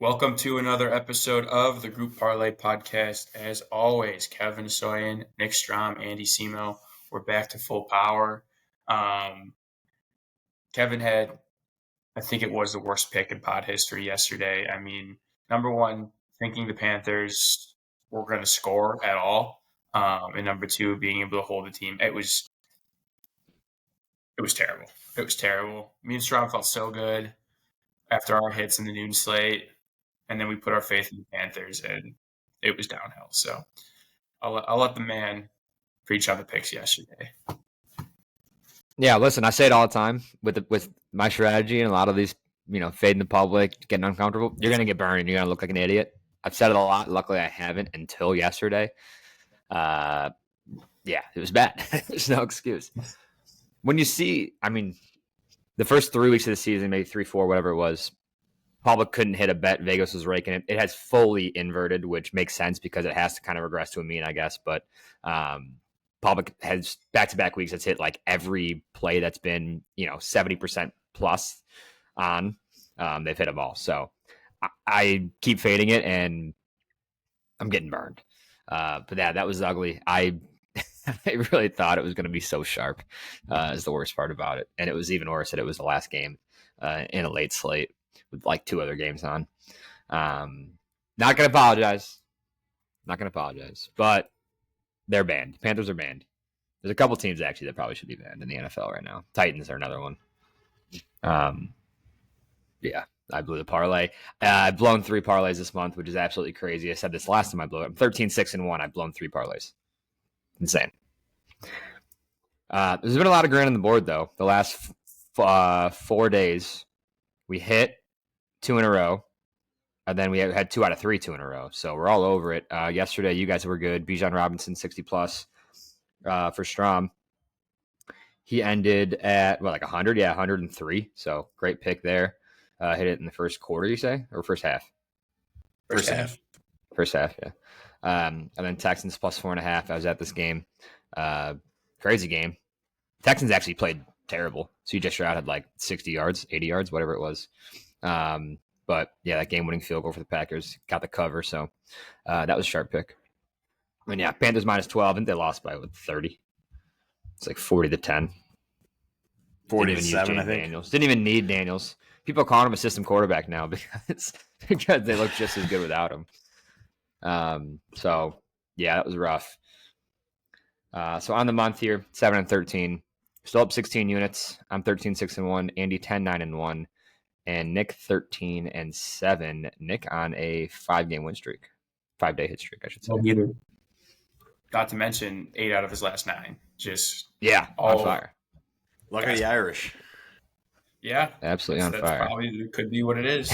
Welcome to another episode of the Group Parlay podcast. As always, Kevin Soyen, Nick Strom, Andy Semo. We're back to full power. Kevin had, I think it was the worst pick in pod history yesterday. I mean, number one, thinking the Panthers were going to score at all, and number two, being able to hold the team. It was terrible. It was terrible. Me and Strom felt so good after our hits in the noon slate. And then we put our faith in the Panthers, and it was downhill. So I'll let the man preach on the picks yesterday. Yeah, listen, I say it all the time with my strategy and a lot of these, fading the public, getting uncomfortable. You're gonna get burned and you're gonna look like an idiot. I've said it a lot. Luckily, I haven't until yesterday. Yeah, it was bad. There's no excuse. When you see, the first 3 weeks of the season, maybe 3, 4, whatever it was, public couldn't hit a bet. Vegas was raking it. It has fully inverted, which makes sense because it has to kind of regress to a mean, I guess. But public has back-to-back weeks that's hit like every play that's been 70% plus on. They've hit them all. So I keep fading it, and I'm getting burned. But yeah, that was ugly. I really thought it was going to be so sharp. Is the worst part about it, and it was even worse that it was the last game in a late slate with like 2 other games on. Not gonna apologize. But they're banned. Panthers are banned. There's a couple teams actually that probably should be banned in the NFL right now. Titans are another one. Yeah, I blew the parlay. I've blown 3 parlays this month, which is absolutely crazy. I said this last time I blew it. I'm 13-6-1. I've blown 3 parlays. Insane. There's been a lot of grain on the board though. The last 4 days, we hit 2 in a row. And then we had 2 out of 3 2 in a row. So we're all over it. Yesterday, you guys were good. Bijan Robinson, 60+. For Strom. He ended at, 100? Yeah, 103. So great pick there. Hit it in the first quarter, you say? Or first half? First half. First half, yeah. And then Texans plus 4.5. I was at this game. Crazy game. Texans actually played terrible. CJ Stroud had like 60 yards, 80 yards, whatever it was. But yeah, that game-winning field goal for the Packers got the cover. So that was a sharp pick. And yeah, Panthers minus 12, and they lost by 30. It's like 40-10. 40-7, I think. Daniels. Didn't even need Daniels. People are calling him a system quarterback now because they look just as good without him. So yeah, that was rough. So on the month here, 7-13, still up 16 units. I'm 13-6-1. Andy 10-9-1, and Nick 13-7. Nick on a 5-game win streak, 5-day hit streak, I should say. Not to mention 8 out of his last 9. Just on fire. Look at the Irish. Yeah, absolutely on fire. Probably could be what it is.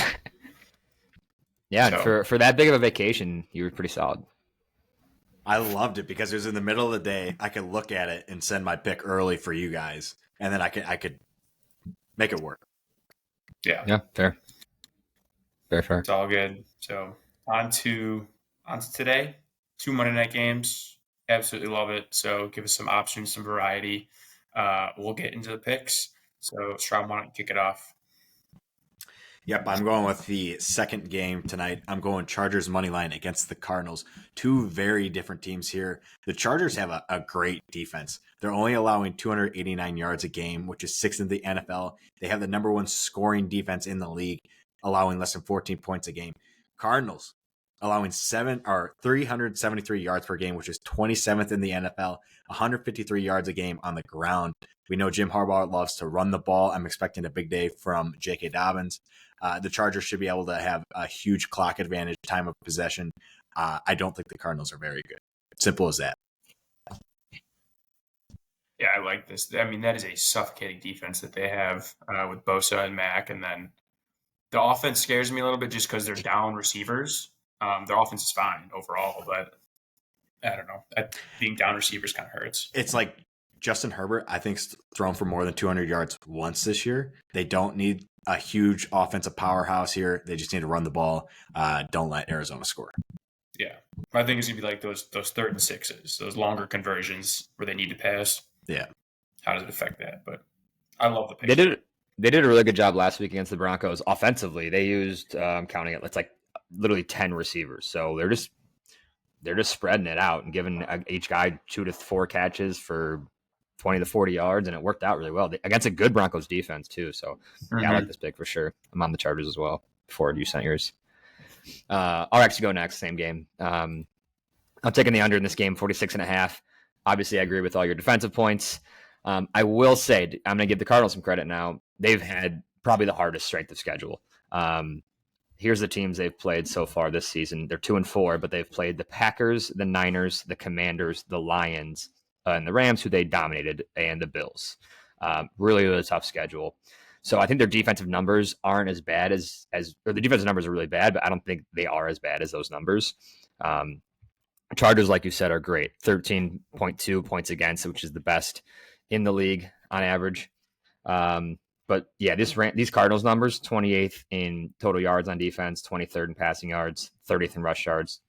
Yeah, so. And for that big of a vacation, you were pretty solid. I loved it because it was in the middle of the day. I could look at it and send my pick early for you guys, and then I could make it work. Yeah, fair. Very fair. It's all good. So on to today. 2 Monday night games. Absolutely love it. So give us some options, some variety. We'll get into the picks. So Strom, why don't you kick it off? Yep, I'm going with the second game tonight. I'm going Chargers money line against the Cardinals. 2 very different teams here. The Chargers have a great defense. They're only allowing 289 yards a game, which is 6th in the NFL. They have the number 1 scoring defense in the league, allowing less than 14 points a game. Cardinals allowing 373 yards per game, which is 27th in the NFL, 153 yards a game on the ground. We know Jim Harbaugh loves to run the ball. I'm expecting a big day from J.K. Dobbins. The Chargers should be able to have a huge clock advantage, time of possession. I don't think the Cardinals are very good. Simple as that. Yeah, I like this. I mean, that is a suffocating defense that they have with Bosa and Mack. And then the offense scares me a little bit just because they're down receivers. Their offense is fine overall, but I don't know. Being down receivers kind of hurts. It's like Justin Herbert, I think, thrown for more than 200 yards once this year. They don't need a huge offensive powerhouse here. They just need to run the ball. Don't let Arizona score. Yeah. I think it's going to be like those 3rd and 6s, those longer conversions where they need to pass. Yeah. How does it affect that? But I love the pick. They did a really good job last week against the Broncos. Offensively, they used counting it. It's like literally 10 receivers. So they're just spreading it out and giving each guy 2 to 4 catches for 20 to 40 yards, and it worked out really well against a good Broncos defense too. So yeah, I like this pick for sure. I'm on the Chargers as well. Ford, you sent yours. I'll actually go next. Same game. I'm taking the under in this game, 46.5. Obviously, I agree with all your defensive points. I will say I'm going to give the Cardinals some credit now. They've had probably the hardest strength of schedule. Here's the teams they've played so far this season. They're 2-4, but they've played the Packers, the Niners, the Commanders, the Lions, and the Rams, who they dominated, and the Bills. Really, really tough schedule. So I think their defensive numbers aren't as bad or the defensive numbers are really bad, but I don't think they are as bad as those numbers. Chargers, like you said, are great. 13.2 points against, which is the best in the league on average. But yeah, these Cardinals numbers, 28th in total yards on defense, 23rd in passing yards, 30th in rush yards,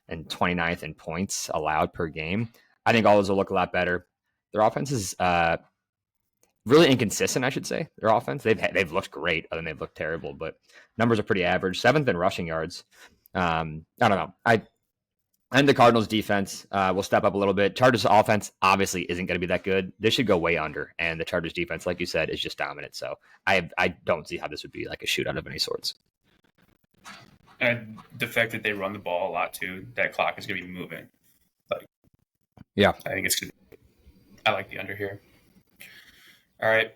and 29th in points allowed per game. I think all those will look a lot better. Their offense is really inconsistent, I should say. Their offense, they've looked great, other than they've looked terrible, but numbers are pretty average. 7th in rushing yards. I don't know. And the Cardinals defense will step up a little bit. Chargers offense obviously isn't going to be that good. This should go way under. And the Chargers defense, like you said, is just dominant. So I don't see how this would be like a shootout of any sorts. And the fact that they run the ball a lot too, that clock is going to be moving. Yeah, I think it's good. I like the under here. All right.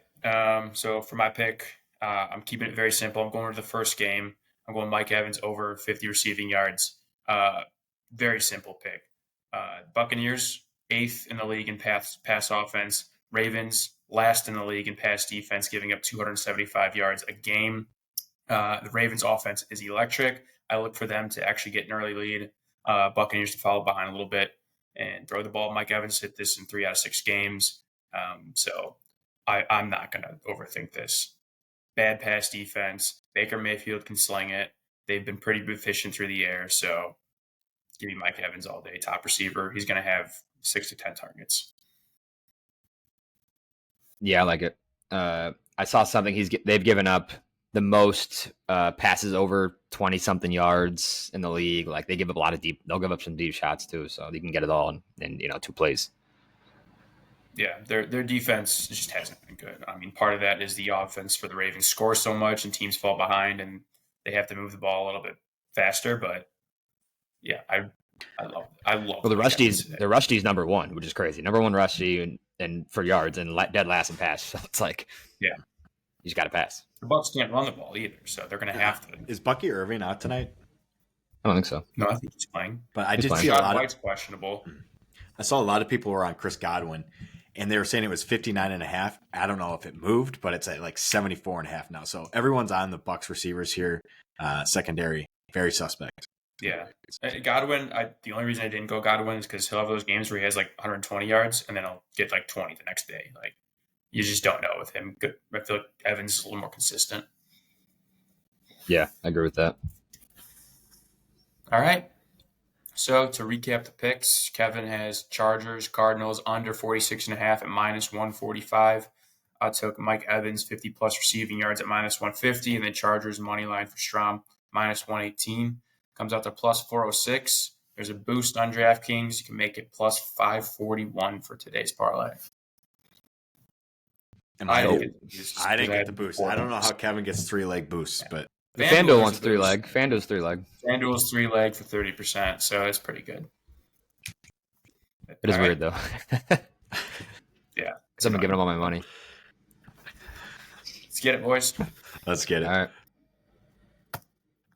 So for my pick, I'm keeping it very simple. I'm going to the first game. I'm going Mike Evans over 50 receiving yards. Very simple pick. Buccaneers, 8th in the league in pass offense. Ravens, last in the league in pass defense, giving up 275 yards a game. The Ravens offense is electric. I look for them to actually get an early lead. Buccaneers to follow behind a little bit and throw the ball. Mike Evans hit this in 3 out of 6 games. So I'm not going to overthink this. Bad pass defense. Baker Mayfield can sling it. They've been pretty efficient through the air. So give me Mike Evans all day, top receiver. He's going to have 6 to 10 targets. Yeah, I like it. I saw something. They've given up the most passes over 20-something yards in the league. Like they give up a lot of deep. They'll give up some deep shots too, so they can get it all in 2 plays. Yeah, their defense just hasn't been good. I mean, part of that is the offense for the Ravens score so much and teams fall behind and they have to move the ball a little bit faster. But yeah, I love. Well, the Rushdy's number 1, which is crazy. Number 1 Rushdie and for yards and dead last in pass. So it's like, yeah, you just got to pass. The Bucs can't run the ball either, so they're going to have to. Is Bucky Irving out tonight? I don't think so. No, I think he's playing. But I did see a lot White's questionable. I saw a lot of people were on Chris Godwin, and they were saying it was 59.5. I don't know if it moved, but it's at like 74.5 now. So everyone's on the Bucs receivers here. Secondary, very suspect. Yeah. Godwin, the only reason I didn't go Godwin is because he'll have those games where he has like 120 yards and then he'll get like 20 the next day. Like, you just don't know with him. I feel like Evans is a little more consistent. Yeah, I agree with that. All right. So to recap the picks, Kevin has Chargers, Cardinals under 46.5 at -145. I took Mike Evans 50-plus receiving yards at -150, and then Chargers money line for Strom -118. Comes out to +406. There's a boost on DraftKings. You can make it +541 for today's parlay. And I didn't get the boost. I don't know how Kevin gets 3-leg boosts, but FanDuel wants 3-leg. FanDuel's 3-leg. FanDuel's 3-leg for 30%, so it's pretty good. It is weird though. Yeah, because I'm giving them all my money. Let's get it, boys. Let's get it. All right.